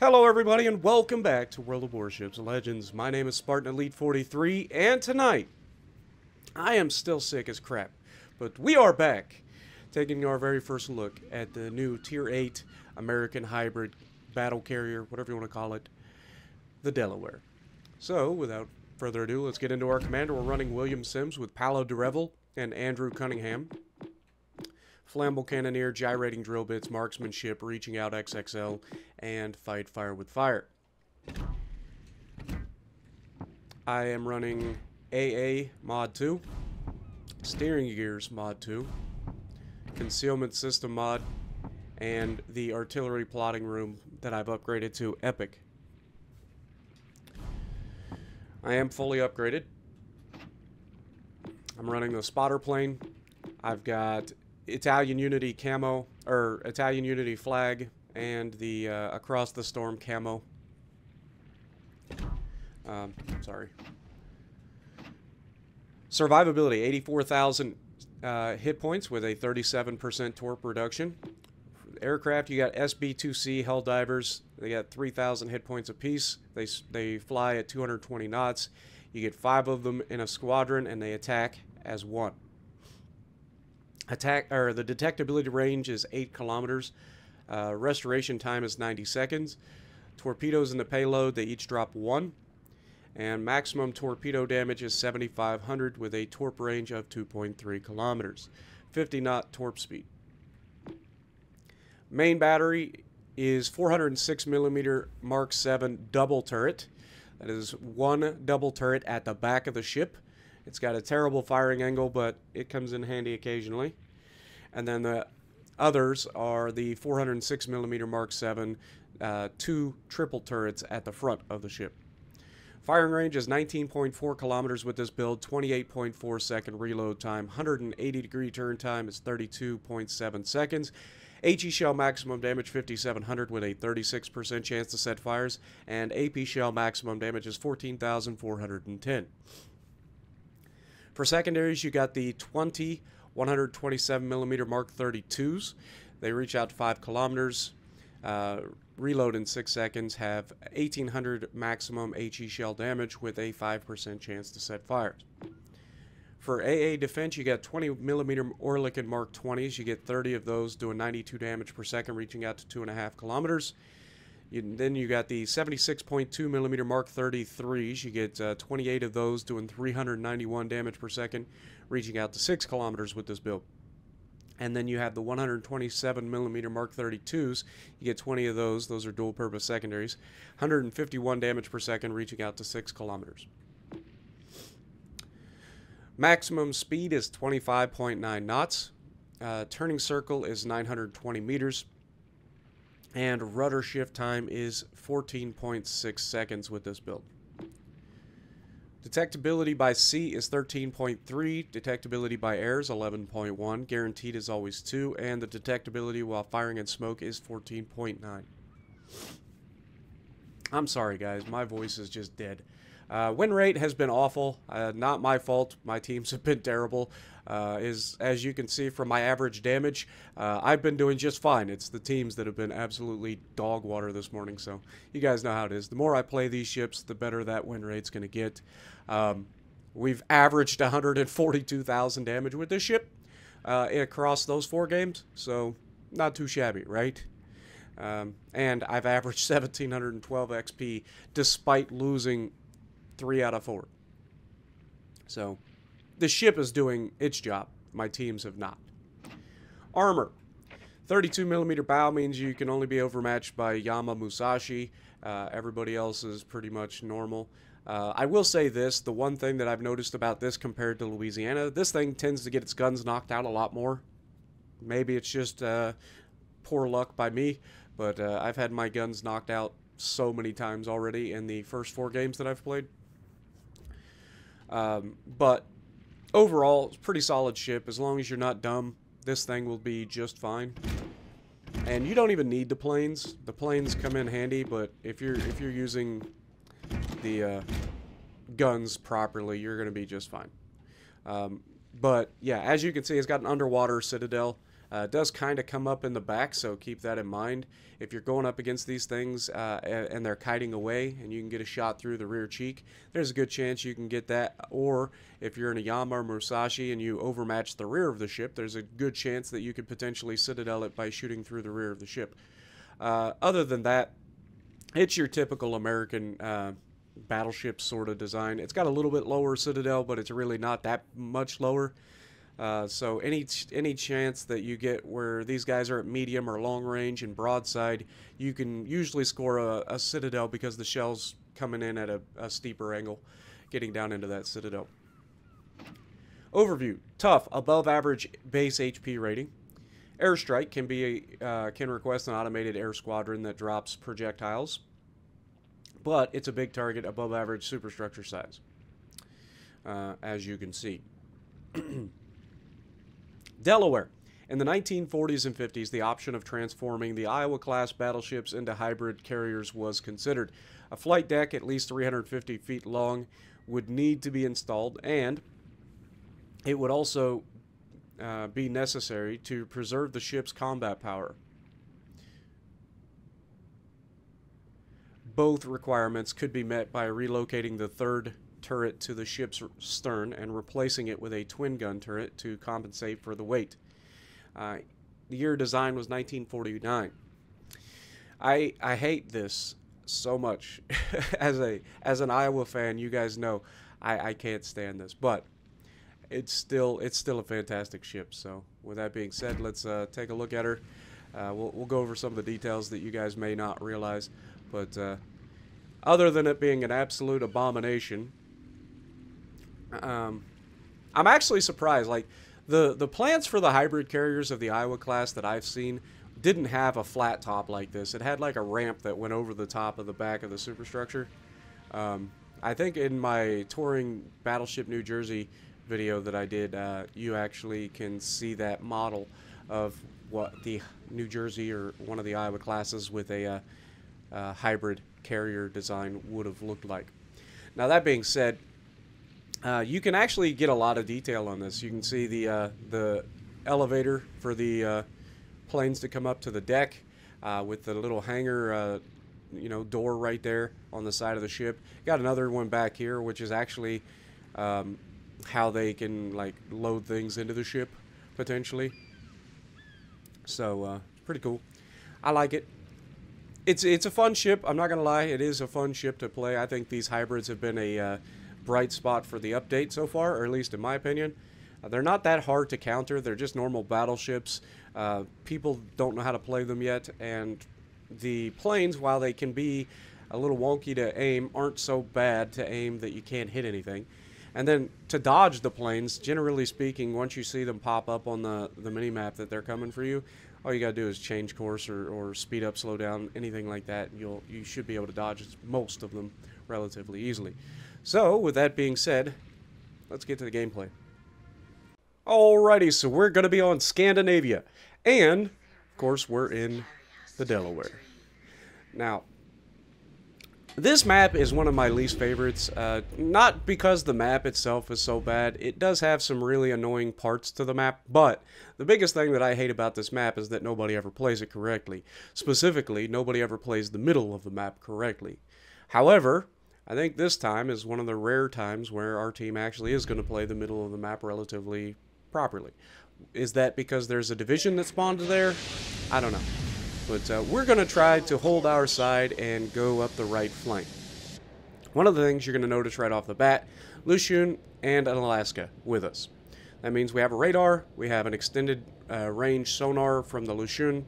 Hello everybody and welcome back to World of Warships Legends. My name is Spartan Elite 43 and tonight I am still sick as crap, but we are back taking our very first look at the new Tier 8 American Hybrid Battle Carrier, whatever you want to call it, the Delaware. So without further ado, let's get into our commander. We're running William Sims with Paolo DeRevel and Andrew Cunningham. Flammable Cannoneer, Gyrating Drill Bits, Marksmanship, Reaching Out XXL, and Fight Fire with Fire. I am running AA Mod 2, Steering Gears Mod 2, Concealment System Mod, and the Artillery Plotting Room that I've upgraded to Epic. I am fully upgraded. I'm running the Spotter Plane. I've got Italian Unity camo, or Italian Unity flag, and the Across the Storm camo. Sorry. Survivability, 84,000 hit points with a 37% torp reduction. Aircraft, you got SB-2C Helldivers. They got 3,000 hit points apiece. They fly at 220 knots. You get 5 of them in a squadron, and they attack as one. The detectability range is 8 kilometers. Restoration time is 90 seconds. Torpedoes in the payload, they each drop 1. And maximum torpedo damage is 7,500 with a torp range of 2.3 kilometers. 50 knot torp speed. Main battery is 406 millimeter Mark 7 double turret. That is one double turret at the back of the ship. It's got a terrible firing angle, but it comes in handy occasionally. And then the others are the 406 millimeter Mark 7, 2 triple turrets at the front of the ship. Firing range is 19.4 kilometers with this build, 28.4 second reload time, 180 degree turn time is 32.7 seconds. HE shell maximum damage 5,700 with a 36% chance to set fires, and AP shell maximum damage is 14,410. For secondaries, you got the 20 127 millimeter Mark 32s. They reach out to 5 kilometers, reload in 6 seconds, have 1,800 maximum HE shell damage with a 5% chance to set fires. For AA defense, you got 20 millimeter Oerlikon Mark 20s. You get 30 of those doing 92 damage per second, reaching out to 2.5 kilometers. Then you got the 76.2 millimeter Mark 33s. You get 28 of those doing 391 damage per second, reaching out to 6 kilometers with this build. And then you have the 127 millimeter Mark 32s. You get 20 of those. Those are dual purpose secondaries. 151 damage per second, reaching out to 6 kilometers. Maximum speed is 25.9 knots. Turning circle is 920 meters. And rudder shift time is 14.6 seconds with this build. Detectability by sea is 13.3, detectability by air is 11.1, guaranteed is always 2, and the detectability while firing in smoke is 14.9. I'm sorry guys, my voice is just dead. Win rate has been awful, not my fault, my teams have been terrible. As you can see from my average damage, I've been doing just fine. It's the teams that have been absolutely dog water this morning, so you guys know how it is. The more I play these ships, the better that win rate's going to get. We've averaged 142,000 damage with this ship across those 4 games, so not too shabby, right? And I've averaged 1,712 XP despite losing 3 out of 4. So the ship is doing its job. My teams have not. Armor. 32 millimeter bow means you can only be overmatched by Yama Musashi. Everybody else is pretty much normal. I will say this, the one thing that I've noticed about this compared to Louisiana, this thing tends to get its guns knocked out a lot more. Maybe it's just poor luck by me, but I've had my guns knocked out so many times already in the first 4 games that I've played. But overall, it's a pretty solid ship. As long as you're not dumb, this thing will be just fine. And you don't even need the planes. The planes come in handy, but if you're using the guns properly, you're going to be just fine. But yeah, as you can see, it's got an underwater citadel. It does kind of come up in the back, so keep that in mind. If you're going up against these things and they're kiting away and you can get a shot through the rear cheek, there's a good chance you can get that. Or if you're in a Yama or Musashi and you overmatch the rear of the ship, there's a good chance that you could potentially citadel it by shooting through the rear of the ship. Other than that, it's your typical American battleship sort of design. It's got a little bit lower citadel, but it's really not that much lower. So any chance that you get where these guys are at medium or long range and broadside, you can usually score a citadel because the shell's coming in at a steeper angle, getting down into that citadel. Overview: tough, above average base HP rating. Airstrike can request an automated air squadron that drops projectiles, but it's a big target, above average superstructure size, as you can see. Delaware. In the 1940s and 50s, the option of transforming the Iowa-class battleships into hybrid carriers was considered. A flight deck at least 350 feet long would need to be installed, and it would also be necessary to preserve the ship's combat power. Both requirements could be met by relocating the third turret to the ship's stern and replacing it with a twin gun turret to compensate for the weight. The year design was 1949. I hate this so much. as an Iowa fan, you guys know I can't stand this, but it's still a fantastic ship. So with that being said, let's take a look at her. We'll go over some of the details that you guys may not realize, but other than it being an absolute abomination, I'm actually surprised. Like the plans for the hybrid carriers of the Iowa class that I've seen didn't have a flat top like this. It had like a ramp that went over the top of the back of the superstructure. I think in my touring Battleship New Jersey video that I did, you actually can see that model of what the New Jersey or one of the Iowa classes with a hybrid carrier design would have looked like. Now that being said, you can actually get a lot of detail on this. You can see the elevator for the planes to come up to the deck with the little hangar door right there on the side of the ship. Got another one back here, which is actually how they can like load things into the ship potentially. So pretty cool. I like it. It's a fun ship. I'm not gonna lie, it is a fun ship to play. I think these hybrids have been a bright spot for the update so far, or at least in my opinion. They're not that hard to counter. They're just normal battleships. People don't know how to play them yet, and the planes, while they can be a little wonky to aim, aren't so bad to aim that you can't hit anything. And then to dodge the planes, generally speaking, once you see them pop up on the mini-map that they're coming for you, all you gotta do is change course or speed up, slow down, anything like that. You should be able to dodge most of them relatively easily. So, with that being said, let's get to the gameplay. Alrighty, so we're going to be on Scandinavia, and, of course, we're in the Delaware. Now, this map is one of my least favorites, not because the map itself is so bad. It does have some really annoying parts to the map, but the biggest thing that I hate about this map is that nobody ever plays it correctly. Specifically, nobody ever plays the middle of the map correctly. However, I think this time is one of the rare times where our team actually is going to play the middle of the map relatively properly. Is that because there's a division that spawned there? I don't know. But we're going to try to hold our side and go up the right flank. One of the things you're going to notice right off the bat, Lushun and an Alaska with us. That means we have a radar, we have an extended range sonar from the Lushun,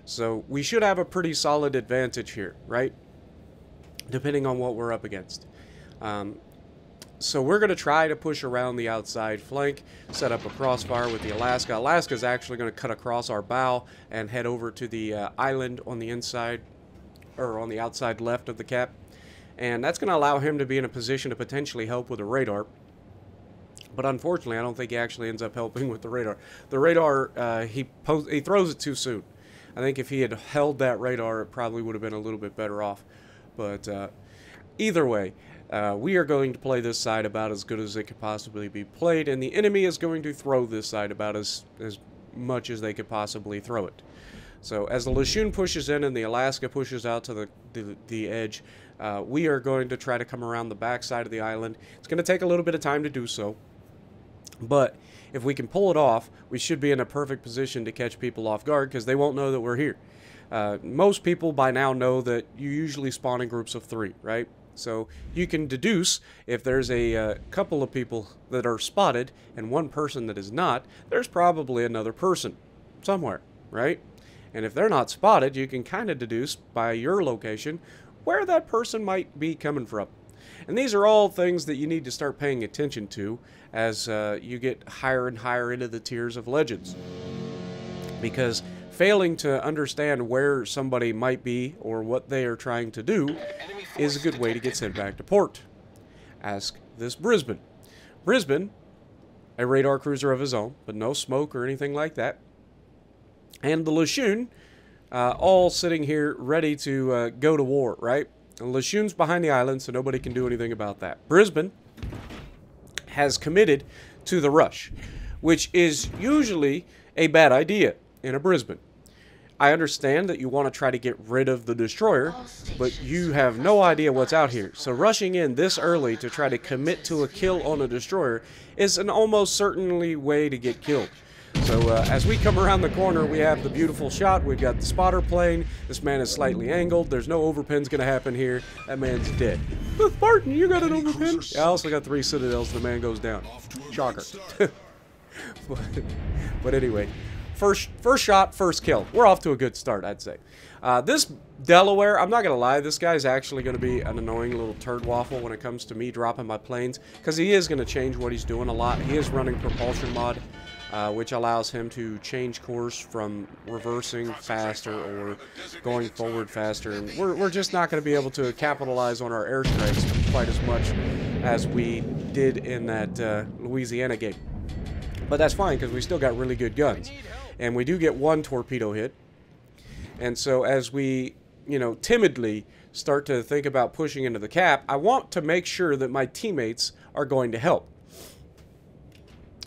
so we should have a pretty solid advantage here, right? Depending on what we're up against. So we're going to try to push around the outside flank, set up a crossfire with the Alaska. Alaska's actually going to cut across our bow and head over to the island on the inside, or on the outside left of the cap. And that's going to allow him to be in a position to potentially help with the radar. But unfortunately, I don't think he actually ends up helping with the radar. The radar, he throws it too soon. I think if he had held that radar, it probably would have been a little bit better off. But either way, we are going to play this side about as good as it could possibly be played, and the enemy is going to throw this side about as much as they could possibly throw it. So as the Lachune pushes in and the Alaska pushes out to the edge, we are going to try to come around the back side of the island. It's going to take a little bit of time to do so, but if we can pull it off, we should be in a perfect position to catch people off guard because they won't know that we're here. Most people by now know that you usually spawn in groups of 3, right? So you can deduce if there's a couple of people that are spotted and one person that is not, there's probably another person somewhere, right? And if they're not spotted, you can kind of deduce by your location where that person might be coming from. And these are all things that you need to start paying attention to as you get higher and higher into the tiers of Legends. Because failing to understand where somebody might be or what they are trying to do is a good way to get sent back to port. Ask this Brisbane. Brisbane, a radar cruiser of his own, but no smoke or anything like that. And the Lachune, all sitting here ready to go to war, right? The Lachune's behind the island, so nobody can do anything about that. Brisbane has committed to the rush, which is usually a bad idea in a Brisbane. I understand that you want to try to get rid of the destroyer, but you have no idea what's out here. So rushing in this early to try to commit to a kill on a destroyer is an almost certainly way to get killed. So as we come around the corner, we have the beautiful shot. We've got the spotter plane. This man is slightly angled. There's no overpin's going to happen here. That man's dead. But Barton, you got an overpin? Yeah, I also got 3 citadels. The man goes down. Shocker. but anyway, first shot, first kill. We're off to a good start, I'd say. This Delaware, I'm not going to lie, this guy's actually going to be an annoying little turd waffle when it comes to me dropping my planes, because he is going to change what he's doing a lot. He is running propulsion mod, which allows him to change course from reversing faster or going forward faster. And we're just not going to be able to capitalize on our airstrikes quite as much as we did in that Louisiana game. But that's fine, because we still got really good guns. And we do get 1 torpedo hit. And so as we, timidly start to think about pushing into the cap, I want to make sure that my teammates are going to help.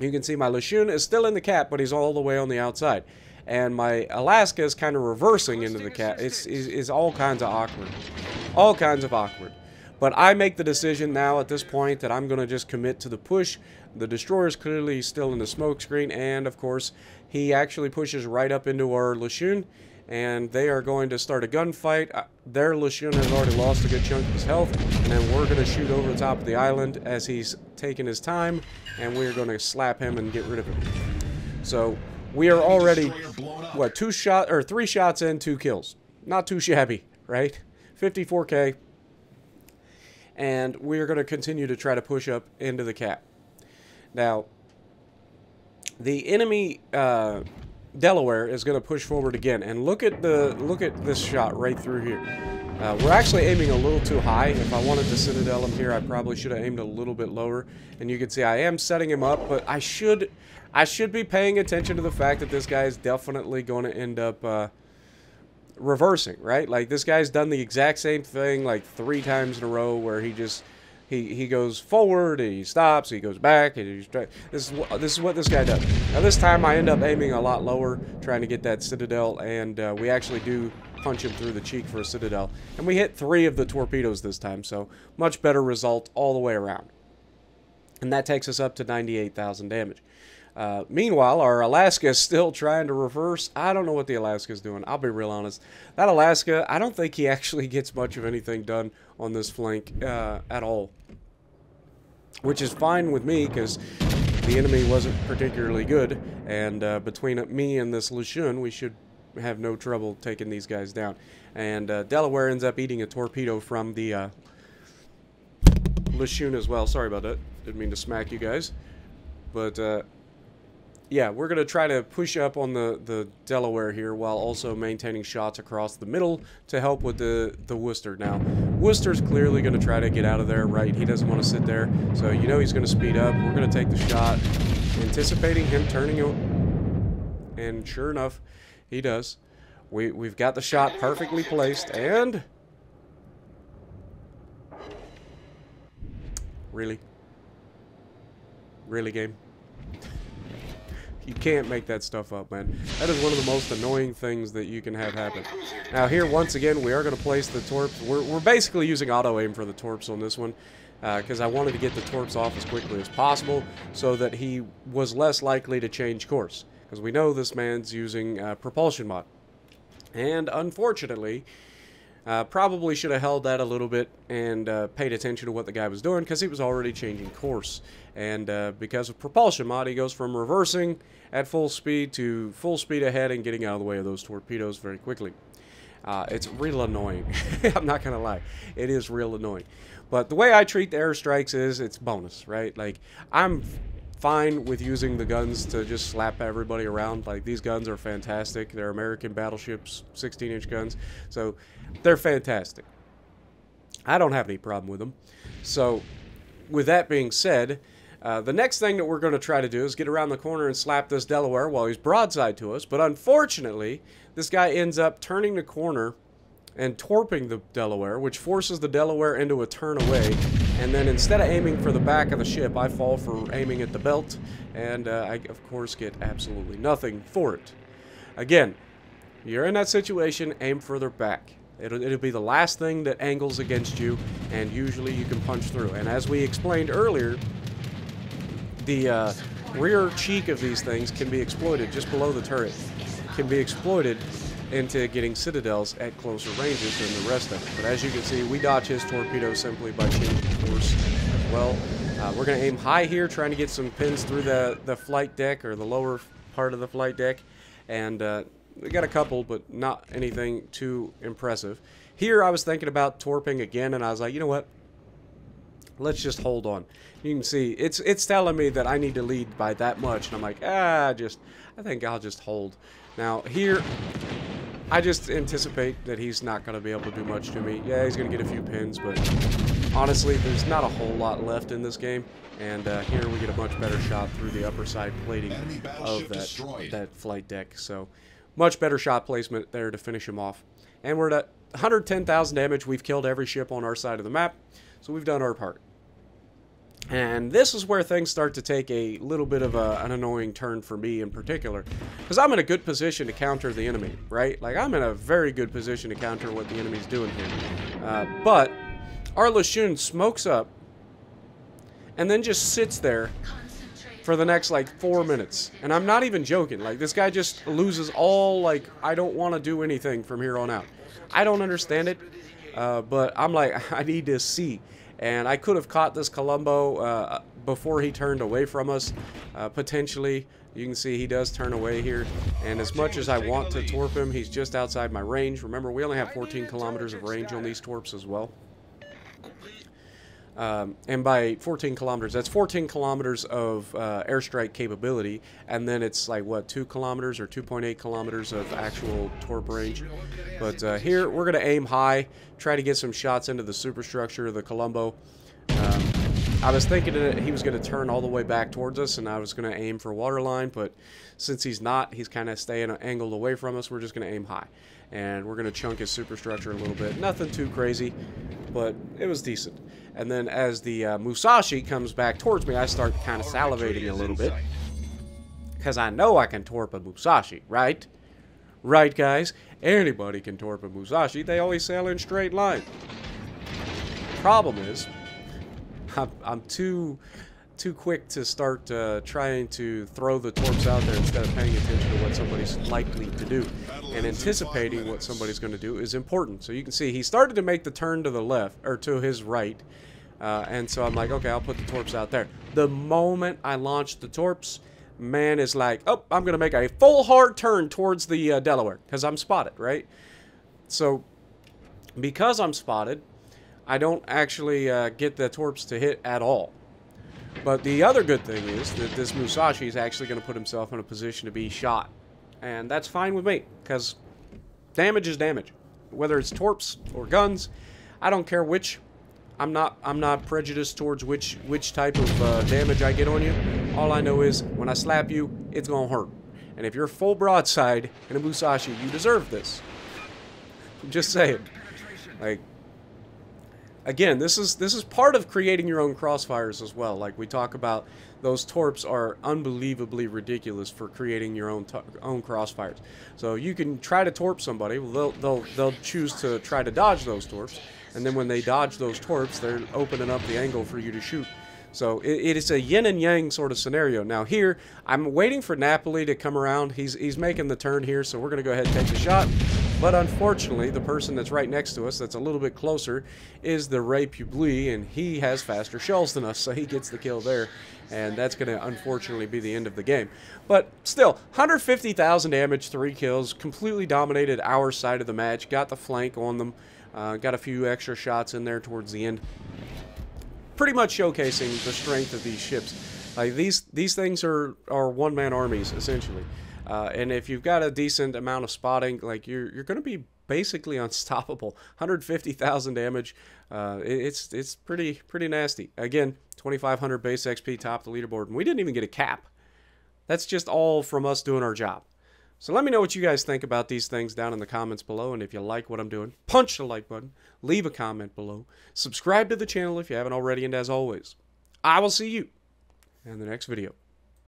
You can see my Lachune is still in the cap, but he's all the way on the outside. And my Alaska is kind of reversing into the cap. It's all kinds of awkward. All kinds of awkward. But I make the decision now at this point that I'm going to just commit to the push. The destroyer is clearly still in the smoke screen, and of course, he actually pushes right up into our Lachune, and they are going to start a gunfight. Their Lachune has already lost a good chunk of his health, and then we're going to shoot over the top of the island as he's taking his time, and we're going to slap him and get rid of him. So we are already, what, 3 shots in, 2 kills. Not too shabby, right? 54K. And we're going to continue to try to push up into the cap. Now, the enemy Delaware is going to push forward again, and look at this shot right through here. We're actually aiming a little too high. If I wanted to citadel him here, I probably should have aimed a little bit lower. And you can see I am setting him up, but I should be paying attention to the fact that this guy is definitely going to end up reversing, right? Like, this guy's done the exact same thing like 3 times in a row, where he goes forward, he stops, he goes back, and this is what this guy does. Now this time I end up aiming a lot lower, trying to get that citadel, and we actually do punch him through the cheek for a citadel, and we hit 3 of the torpedoes this time, so much better result all the way around. And that takes us up to 98,000 damage. Meanwhile, our Alaska is still trying to reverse. I don't know what the Alaska is doing. I'll be real honest. That Alaska, I don't think he actually gets much of anything done on this flank at all. Which is fine with me, because the enemy wasn't particularly good. And between me and this Lachune, we should have no trouble taking these guys down. And Delaware ends up eating a torpedo from the Lachune as well. Sorry about that. Didn't mean to smack you guys. But yeah, we're going to try to push up on the Delaware here while also maintaining shots across the middle to help with the Worcester. Now, Worcester's clearly going to try to get out of there, right? He doesn't want to sit there, so you know he's going to speed up. We're going to take the shot, anticipating him turning it, and sure enough, he does. We've got the shot perfectly placed, and... Really? Really, game? You can't make that stuff up, man. That is one of the most annoying things that you can have happen. Now here, once again, we are going to place the torps. We're basically using auto-aim for the torps on this one, because I wanted to get the torps off as quickly as possible so that he was less likely to change course. Because we know this man's using propulsion mod. And unfortunately, probably should have held that a little bit and paid attention to what the guy was doing, because he was already changing course. And because of propulsion mod, he goes from reversing at full speed to full speed ahead and getting out of the way of those torpedoes very quickly. It's real annoying. I'm not going to lie. It is real annoying. But the way I treat the airstrikes is it's bonus, right? Like, I'm fine with using the guns to just slap everybody around. Like, these guns are fantastic. They're American battleships, 16-inch guns. So, they're fantastic. I don't have any problem with them. So, with that being said, the next thing that we're going to try to do is get around the corner and slap this Delaware while he's broadside to us. But unfortunately, this guy ends up turning the corner and torping the Delaware, which forces the Delaware into a turn away. And then instead of aiming for the back of the ship, I fall for aiming at the belt. And I, of course, get absolutely nothing for it. Again, you're in that situation, aim further back. It'll be the last thing that angles against you, and usually you can punch through. And as we explained earlier, the rear cheek of these things can be exploited just below the turret. Can be exploited into getting citadels at closer ranges than the rest of it. But as you can see, we dodge his torpedo simply by changing course as well. We're going to aim high here, trying to get some pins through the flight deck, or the lower part of the flight deck. And we got a couple, but not anything too impressive. Here I was thinking about torping again, and I was like, you know what? Let's just hold on. You can see it's telling me that I need to lead by that much, and I'm like, I think I'll just hold. Now here, I just anticipate that he's not going to be able to do much to me. Yeah, he's going to get a few pins, but honestly, there's not a whole lot left in this game. And here we get a much better shot through the upper side plating of that flight deck. So, much better shot placement there to finish him off. And we're at 110,000 damage. We've killed every ship on our side of the map, so we've done our part. And this is where things start to take a little bit of an annoying turn for me in particular. Because I'm in a good position to counter the enemy, right? Like, I'm in a very good position to counter what the enemy's doing here. But our Lashun smokes up and then just sits there for the next, like, 4 minutes. And I'm not even joking. Like, this guy just loses all, like, I don't want to do anything from here on out. I don't understand it, but I'm like, I need to see. And I could have caught this Colombo before he turned away from us, potentially. You can see he does turn away here. And as much as I want to torp him, he's just outside my range. Remember, we only have 14 kilometers of range on these torps as well. And by 14 kilometers, that's 14 kilometers of airstrike capability, and then it's like, what, 2 kilometers or 2.8 kilometers of actual torp range. But here, we're going to aim high, try to get some shots into the superstructure of the Colombo. I was thinking that he was going to turn all the way back towards us, and I was going to aim for waterline, but since he's not, he's kind of staying angled away from us, we're just going to aim high. And we're going to chunk his superstructure a little bit. Nothing too crazy, but it was decent. And then as the Musashi comes back towards me, I start kind of salivating a little bit. Because I know I can torp a Musashi, right? Right, guys? Anybody can torp a Musashi. They always sail in straight line. Problem is, I'm too quick to start trying to throw the torps out there instead of paying attention to what somebody's likely to do. And anticipating what somebody's going to do is important. So you can see he started to make the turn to the left, or to his right. And so I'm like, okay, I'll put the torps out there. The moment I launched the torps, man is like, oh, I'm going to make a full hard turn towards the Delaware. Because I'm spotted, right? So, because I'm spotted, I don't actually get the torps to hit at all. But the other good thing is that this Musashi is actually going to put himself in a position to be shot. And that's fine with me, because damage is damage. Whether it's torps or guns, I don't care which. I'm not prejudiced towards which type of damage I get on you. All I know is when I slap you, it's going to hurt. And if you're full broadside in a Musashi, you deserve this. I'm just saying. Like, Again, this is part of creating your own crossfires as well. Like we talk about, those torps are unbelievably ridiculous for creating your own crossfires. So you can try to torp somebody. Well, they'll choose to try to dodge those torps, and then when they dodge those torps, they're opening up the angle for you to shoot. So it is a yin and yang sort of scenario. Now here, I'm waiting for Napoli to come around. He's making the turn here, so we're going to go ahead and take the shot. But unfortunately, the person that's right next to us, that's a little bit closer, is the Ray Publi, and he has faster shells than us, so he gets the kill there. And that's going to unfortunately be the end of the game. But still, 150,000 damage, 3 kills, completely dominated our side of the match, got the flank on them, got a few extra shots in there towards the end. Pretty much showcasing the strength of these ships. Like these things are one-man armies essentially, and if you've got a decent amount of spotting, like you're going to be basically unstoppable. 150,000 damage. It's pretty nasty. Again, 2,500 base XP, top the leaderboard, and we didn't even get a cap. That's just all from us doing our job. So let me know what you guys think about these things down in the comments below, and if you like what I'm doing, punch the like button, leave a comment below, subscribe to the channel if you haven't already, and as always, I will see you in the next video.